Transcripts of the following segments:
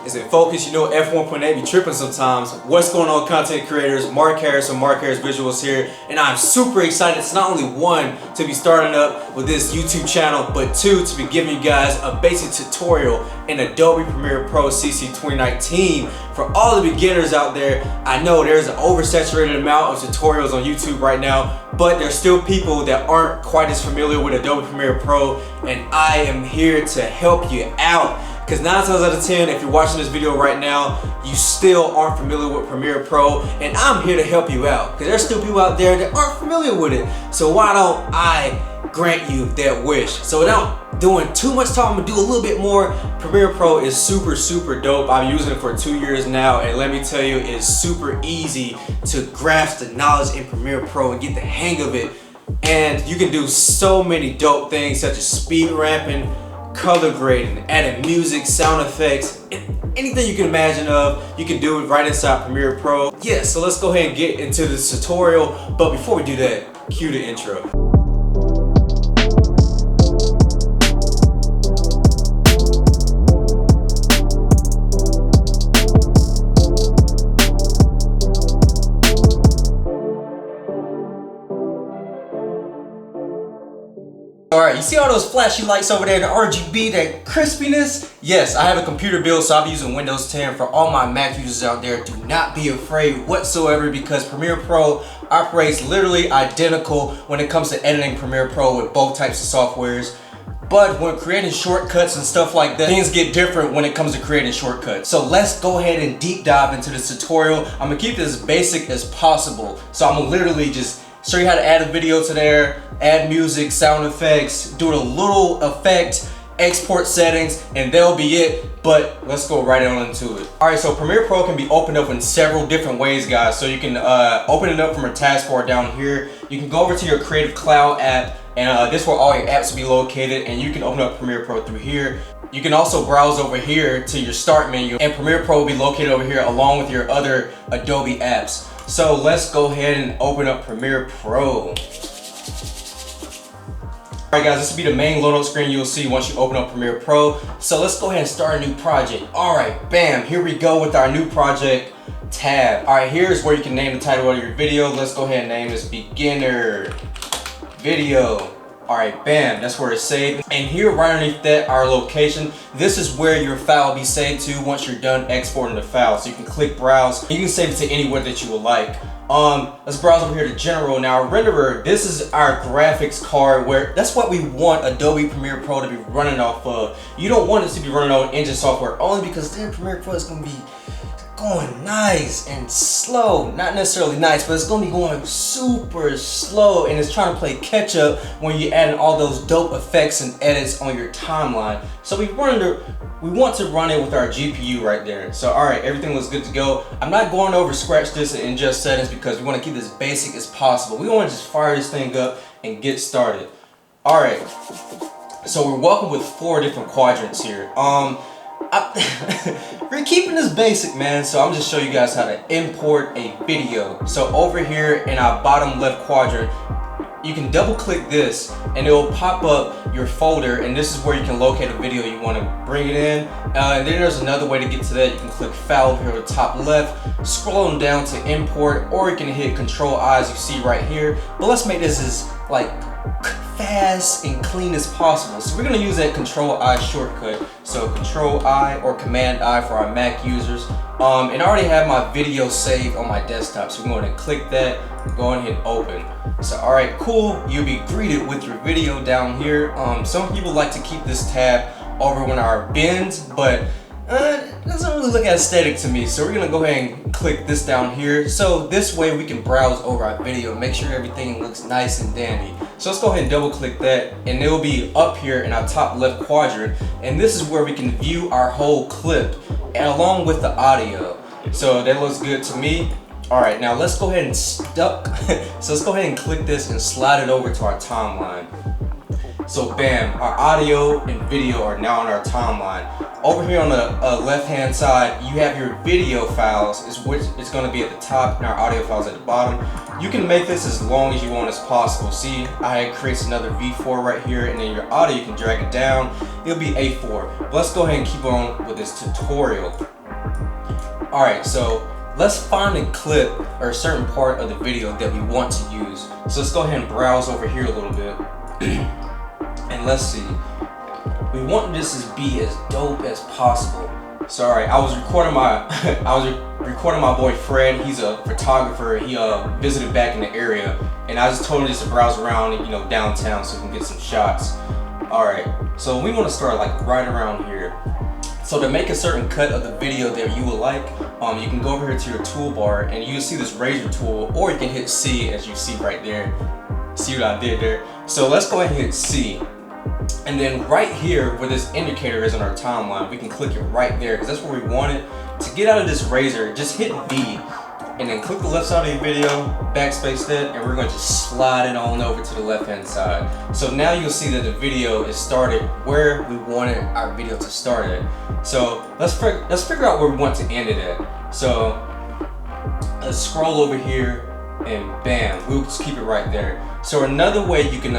Is it focus? You know F1.8 be tripping sometimes. What's going on, content creators? Mark Harris from Mark Harris Visuals here, and I'm super excited. It's not only one, to be starting up with this YouTube channel, but two, to be giving you guys a basic tutorial in Adobe Premiere Pro CC 2019. For all the beginners out there, I know there's an oversaturated amount of tutorials on YouTube right now, but there's still people that aren't quite as familiar with Adobe Premiere Pro, and I am here to help you out. Because 9 times out of 10, if you're watching this video right now, you still aren't familiar with Premiere Pro, and I'm here to help you out. Because there's still people out there that aren't familiar with it. So why don't I grant you that wish? So without doing too much talking, I'm gonna do a little bit more. Premiere Pro is super dope. I'm using it for 2 years now, and let me tell you, it's super easy to grasp the knowledge in Premiere Pro and get the hang of it. And you can do so many dope things, such as speed ramping, color grading, adding music, sound effects, anything you can imagine of, you can do it right inside Premiere Pro. Yeah, so let's go ahead and get into this tutorial. But before we do that, cue the intro. Alright, you see all those flashy lights over there, the RGB, that crispiness? Yes, I have a computer build, so I'll be using Windows 10. For all my Mac users out there, do not be afraid whatsoever, because Premiere Pro operates literally identical when it comes to editing Premiere Pro with both types of softwares. But when creating shortcuts and stuff like that, things get different when it comes to creating shortcuts. So let's go ahead and deep dive into this tutorial. I'm gonna keep this as basic as possible. So I'm gonna literally just show you how to add a video to there, add music, sound effects, do a little effect, export settings, and that'll be it. But let's go right on into it. All right, so Premiere Pro can be opened up in several different ways, guys. So you can open it up from a taskbar down here. You can go over to your Creative Cloud app, and this is where all your apps will be located, and you can open up Premiere Pro through here. You can also browse over here to your start menu, and Premiere Pro will be located over here along with your other Adobe apps. So let's go ahead and open up Premiere Pro. Alright guys, this will be the main load up screen you'll see once you open up Premiere Pro. So let's go ahead and start a new project. Alright, bam, here we go with our new project tab. Alright, here's where you can name the title of your video. Let's go ahead and name this Beginner Video. Alright, bam, that's where it's saved. And here right underneath that, our location, this is where your file will be saved to once you're done exporting the file. So you can click browse, you can save it to anywhere that you would like. Let's browse over here to general. Now renderer, this is our graphics card, where that's what we want Adobe Premiere Pro to be running off of. You don't want it to be running on engine software, only because then Premiere Pro is gonna be going nice and slow. Not necessarily nice, but it's gonna be going super slow, and it's trying to play catch up when you're adding all those dope effects and edits on your timeline. So we want to run it with our GPU right there. So alright, everything looks good to go. I'm not going over scratch this in just settings because we want to keep this basic as possible. We want to just fire this thing up and get started. Alright, so we're welcome with 4 different quadrants here. We're keeping this basic, man, so I'm just showing you guys how to import a video. So over here in our bottom left quadrant, you can double click this and it will pop up your folder, and this is where you can locate a video you want to bring it in. And then there's another way to get to that. You can click file over here at the top left, scroll them down to import, or you can hit Control I as you see right here. But let's make this as like fast and clean as possible. So we're gonna use that Control I shortcut. So Control I or Command I for our Mac users. And I already have my video saved on my desktop. So we're going to click that, go ahead and open. So alright, cool. You'll be greeted with your video down here. Some people like to keep this tab over when our bins, but it doesn't really look aesthetic to me, so we're gonna go ahead and click this down here. So this way we can browse over our video, make sure everything looks nice and dandy. So let's go ahead and double click that, and it will be up here in our top left quadrant, and this is where we can view our whole clip and along with the audio. So that looks good to me. Alright, now let's go ahead and so let's go ahead and click this and slide it over to our timeline. So bam, our audio and video are now on our timeline. over here on the left hand side, you have your video files, which is going to be at the top, and our audio files at the bottom. You can make this as long as you want as possible. See, I create another V4 right here, and then your audio, you can drag it down. It'll be A4. But let's go ahead and keep on with this tutorial. Alright, so let's find a clip or a certain part of the video that we want to use. So let's go ahead and browse over here a little bit. And let's see. We want this to be as dope as possible. Sorry, I was recording my boy Fred. He's a photographer. He visited back in the area, and I just told him just to browse around, you know, downtown so we can get some shots. All right, so we want to start like right around here. So to make a certain cut of the video that you would like, you can go over here to your toolbar, and you'll see this razor tool, or you can hit C, as you see right there. See what I did there? So let's go ahead and hit C. And then right here where this indicator is on our timeline, we can click it right there because that's where we want it. To get out of this razor, just hit V and then click the left side of your video, backspace that, and we're going to just slide it on over to the left hand side. So now you'll see that the video is started where we wanted our video to start at. So let's figure out where we want to end it at. So let's scroll over here and bam, we'll just keep it right there. So another way you can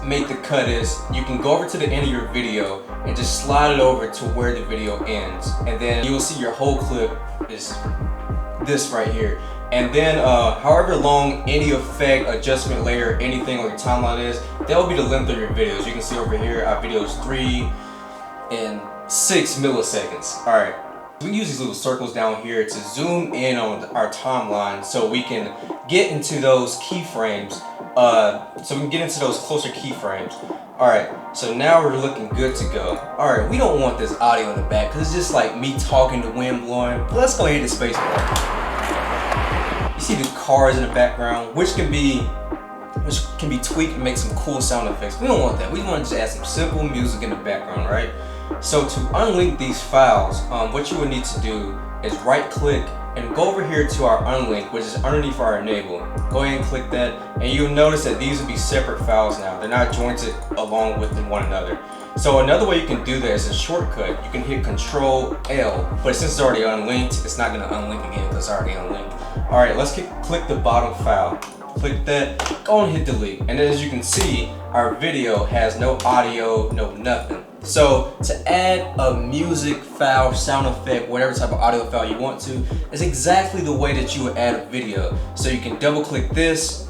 make the cut is you can go over to the end of your video and just slide it over to where the video ends, and then you will see your whole clip is this right here. And then however long any effect, adjustment layer, anything on your timeline is, that will be the length of your videos. You can see over here our video is 3 and 6 milliseconds. All right, we use these little circles down here to zoom in on our timeline so we can get into those keyframes. So we can get into those closer keyframes. Alright, so now we're looking good to go. Alright, we don't want this audio in the back because it's just like me talking, the wind blowing. But let's go ahead and hit the space bar. You see the cars in the background, which can be tweaked and make some cool sound effects. We don't want that. We want to just add some simple music in the background, right? So to unlink these files, what you would need to do is right click and go over here to our unlink, which is underneath our enable. Go ahead and click that, and you'll notice that these will be separate files now. They're not jointed along with one another. So another way you can do that is a shortcut. You can hit Control L, but since it's already unlinked, it's not gonna unlink again because it's already unlinked. All right, let's click the bottom file. Click that, go and hit delete. And then as you can see, our video has no audio, no nothing. So to add a music file, sound effect, whatever type of audio file you want to, is exactly the way that you would add a video. So you can double click this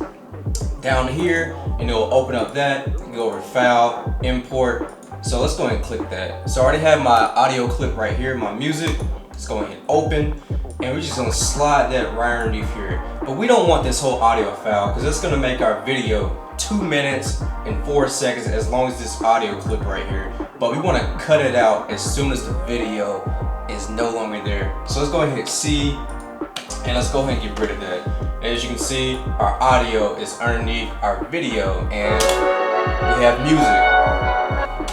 down here and it'll open up that. You can go over file, import. So let's go ahead and click that. So I already have my audio clip right here, my music. Let's go ahead and open. And we're just gonna slide that right underneath here. But we don't want this whole audio file because it's gonna make our video 2 minutes and 4 seconds as long as this audio clip right here. But we want to cut it out as soon as the video is no longer there. So let's go ahead and hit C, and let's go ahead and get rid of that. And as you can see, our audio is underneath our video and we have music.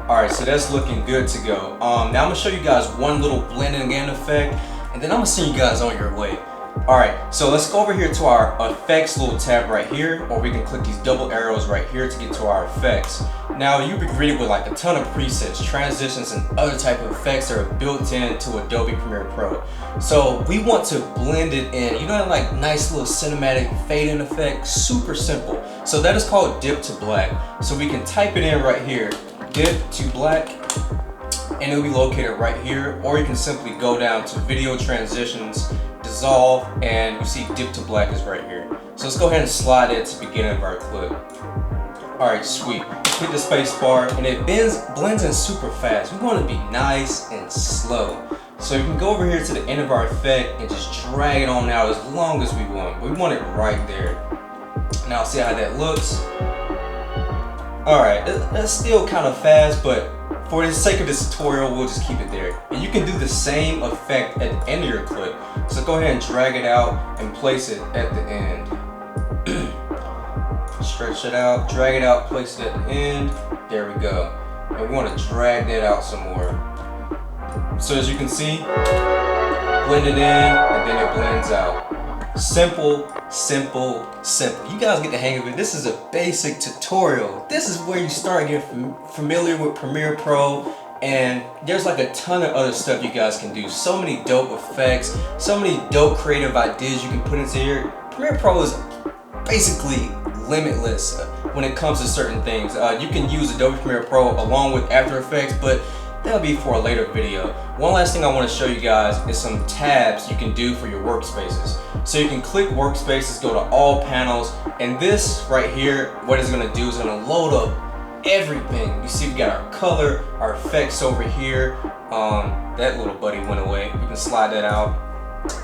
Alright, so that's looking good to go. Now I'm going to show you guys one little blending in effect, and then I'm going to send you guys on your way. Alright, so let's go over here to our effects little tab right here, or we can click these double arrows right here to get to our effects. Now you'll be greeted with like a ton of presets, transitions, and other type of effects that are built into Adobe Premiere Pro. So we want to blend it in, you know, like nice little cinematic fade in effect, super simple. So that is called dip to black. So we can type it in right here, dip to black, and it'll be located right here, or you can simply go down to video transitions, dissolve, and you see dip to black is right here. So let's go ahead and slide it to the beginning of our clip. Alright, sweet. Hit the space bar and it blends in super fast. We want to be nice and slow. So you can go over here to the end of our effect and just drag it on out as long as we want. We want it right there. Now see how that looks. Alright, that's still kind of fast, but for the sake of this tutorial, we'll just keep it there. And you can do the same effect at the end of your clip. So go ahead and drag it out and place it at the end. Stretch it out, drag it out, place it at the end. There we go. And we want to drag that out some more. So as you can see, blend it in and then it blends out. Simple, simple, simple. You guys get the hang of it. This is a basic tutorial. This is where you start getting familiar with Premiere Pro And there's like a ton of other stuff you guys can do. So many dope effects, so many dope creative ideas you can put into here. Premiere Pro is basically limitless when it comes to certain things. You can use Adobe Premiere Pro along with After Effects, but that'll be for a later video. One last thing I want to show you guys is some tabs you can do for your workspaces. So you can click workspaces, go to all panels, and this right here, what it's going to do is going to load up everything. You see we got our color, our effects over here. That little buddy went away. You can slide that out.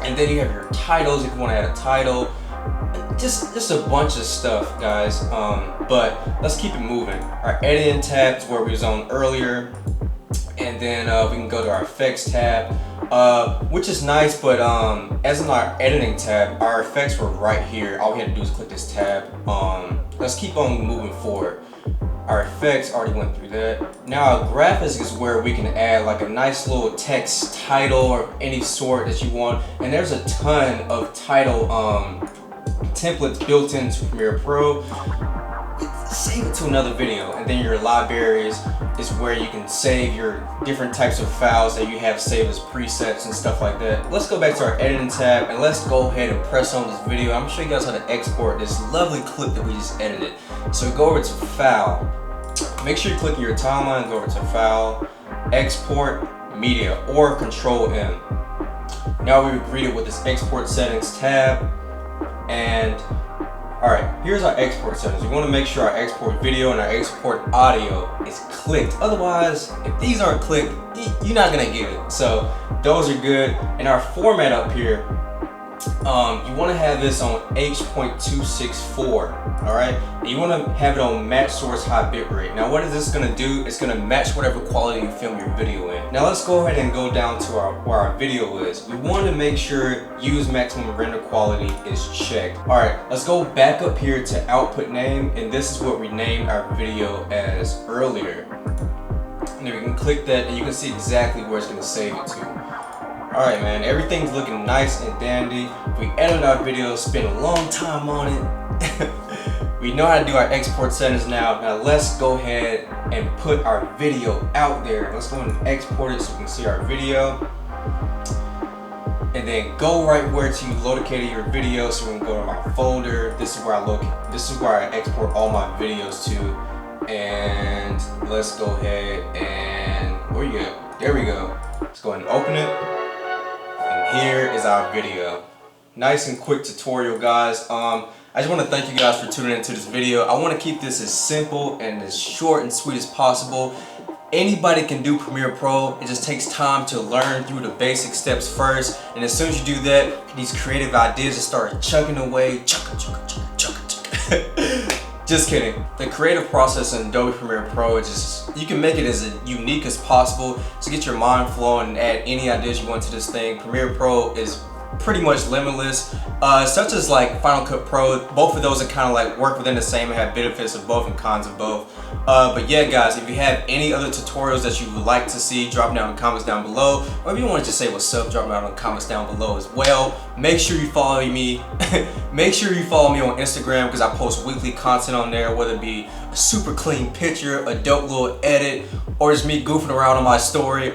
And then you have your titles if you want to add a title. Just a bunch of stuff, guys. But let's keep it moving. Our editing tab is where we was on earlier. And then we can go to our effects tab, which is nice, but as in our editing tab, our effects were right here. All we had to do is click this tab. Let's keep on moving forward. Our effects, already went through that. Now our graphics is where we can add like a nice little text title or any sort that you want. And there's a ton of title templates built into Premiere Pro. Save it to another video. And then your libraries is where you can save your different types of files that you have saved as presets and stuff like that. Let's go back to our editing tab and let's go ahead and press on this video. I'm gonna show you guys how to export this lovely clip that we just edited. So go over to File. Make sure you click your timeline, go over to File, Export, Media, or Control M. Now we're greeted with this Export Settings tab. And alright, here's our export settings. We want to make sure our export video and our export audio is clicked. Otherwise, if these aren't clicked, you're not gonna get it. So those are good. And our format up here, you want to have this on H.264, all right? And you want to have it on match source high bitrate. Now what is this going to do? It's going to match whatever quality you film your video in. Now let's go ahead and go down to where our video is. We want to make sure use maximum render quality is checked. All right, let's go back up here to output name, and this is what we named our video as earlier. And then we can click that and you can see exactly where it's going to save it to. Alright man, everything's looking nice and dandy. We edit our videos, spend a long time on it. We know how to do our export settings now. Now let's go ahead and put our video out there. Let's go and export it so we can see our video. And then go right where you located your video. So we're gonna go to my folder. This is where I export all my videos to. And let's go ahead and where you go? There we go. Let's go ahead and open it. Here is our video. Nice and quick tutorial, guys. I just want to thank you guys for tuning into this video. I want to keep this as simple and as short and sweet as possible. Anybody can do Premiere Pro. It just takes time to learn through the basic steps first. And as soon as you do that, these creative ideas just start chucking away. Just kidding. The creative process in Adobe Premiere Pro is just, you can make it as unique as possible to get your mind flowing and add any ideas you want to this thing. Premiere Pro is pretty much limitless, such as like Final Cut Pro. Both of those are kind of like work within the same and have benefits of both and cons of both. But yeah guys, if you have any other tutorials that you would like to see, drop down in the comments down below. Or if you want to just say what's up, drop down in the comments down below as well. Make sure you follow me. Make sure you follow me on Instagram because I post weekly content on there, whether it be a super clean picture, a dope little edit, or just me goofing around on my story.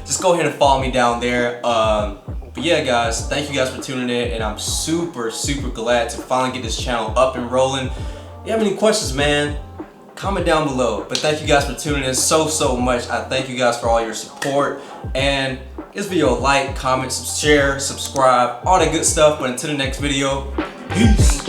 Just go ahead and follow me down there. But yeah guys, thank you guys for tuning in, and I'm super glad to finally get this channel up and rolling. If you have any questions, man, comment down below. But thank you guys for tuning in so much. I thank you guys for all your support, and give this video a like, comment, share, subscribe, all that good stuff. But until the next video, peace.